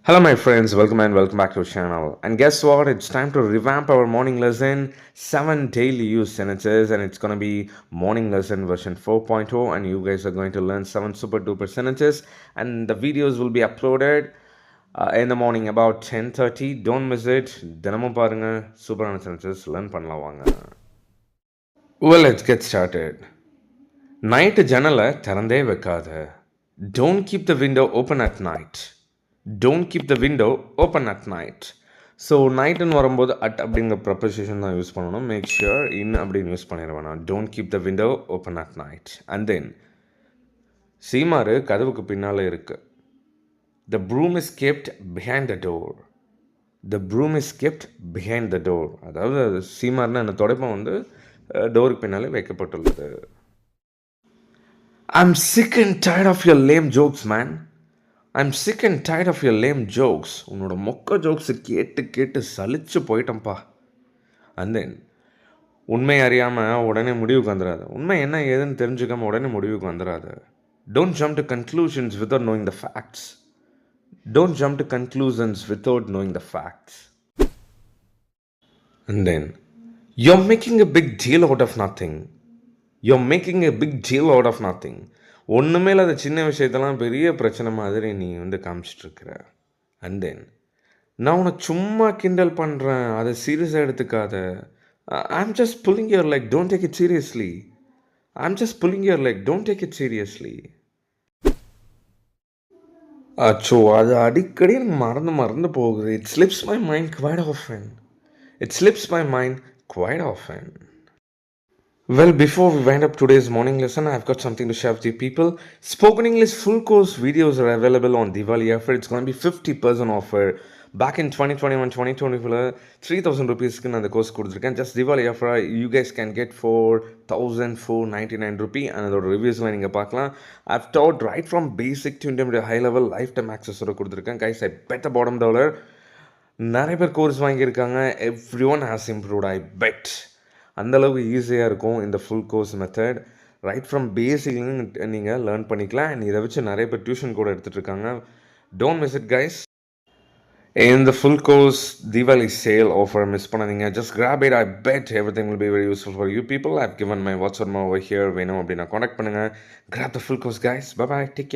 Hello, my friends. Welcome back to the channel. And guess what? It's time to revamp our morning lesson. 7 daily use sentences, and it's gonna be morning lesson version 4.0. And you guys are going to learn 7 super duper sentences. And the videos will be uploaded in the morning about 10:30. Don't miss it. தினமும் பாருங்க சூப்பரான sentences learn பண்ணலாம் வாங்க. Well, let's get started. Night ஜன்னலை திறந்தே வைக்காத. Don't keep the window open at night. Don't keep the window open at night. So நைட்டுன்னு வரும்போது அட் அப்படிங்கிற ப்ரப்போசிஷன் தான் யூஸ் பண்ணணும். மேக் ஷுர் இன் அப்படின்னு யூஸ் பண்ணிடுவேன் நான். Don't keep the window open at night. And then சீமாரு கதவுக்கு பின்னால் இருக்குது. The broom is kept behind the door. The broom is kept behind the door. அதாவது சீமாருன்னு அந்த தொடப்பம் வந்து டோருக்கு பின்னாலே வைக்கப்பட்டுள்ளது. I'm sick and tired of your lame jokes, man. I'm sick and tired of your lame jokes. உன்னோட மொக்க jokes கேட்டு கேட்டு சலிச்சு போயிட்டேன்ப்பா. அண்ட் தென் உண்மை அறியாமல் உடனே முடிவுக்கு வந்துடாது. உண்மை என்ன ஏதுன்னு தெரிஞ்சுக்காமல் உடனே முடிவுக்கு வந்துடாது. Don't jump to conclusions without knowing the facts. Don't jump to conclusions without knowing the facts. And then you're making a big deal out of nothing. You're making a big deal out of nothing. ஒன்றுமே இல்லாத சின்ன விஷயத்தெல்லாம் பெரிய பிரச்சனை மாதிரி நீ வந்து காமிச்சிட்ருக்கிற. And then நான் உன்னை சும்மா கிண்டல் பண்ணுறேன், அதை சீரியஸாக எடுத்துக்காத. I'm just pulling your leg, don't take it seriously. I'm just pulling your leg, don't take it seriously. அச்சோ, அது அடிக்கடி எனக்கு மறந்து போகுது. It slips my mind quite often. It slips my mind quite often. Well, before we wind up today's morning lesson, I've got something to share with you people. Spoken English full course videos are available on Diwali offer. It's going to be 50% offer. Back in 2021-2024, 3,000 rupees in the course கொடுத்துருக்கேன். Just Diwali offer, you guys can get for 1,499 rupee. And the reviews நீங்கள் பார்க்கலாம். I've taught right from basic to intermediate high level lifetime access கொடுத்துருக்கேன். Guys, I bet the bottom dollar. நிறைய பேர் course வாங்கியிருக்காங்க. Everyone has improved, I bet. அந்தளவுக்கு ஈஸியாக இருக்கும் இந்த full course method. Right from பேசிக்லேருந்து நீங்கள் லேர்ன் பண்ணிக்கலாம். அண்ட் இதை வச்சு நிறைய பேர் டியூஷன் கூட எடுத்துகிட்டு இருக்காங்க. Don't miss it guys. இந்த full course Deepavali sale offer miss பண்ணாதீங்க. Just grab it. I bet everything will be very useful for you people. I have given my WhatsApp over here. வேணும் அப்படின்னா காண்டாக்ட் பண்ணுங்கள். Grab the full course guys. Bye bye, take care.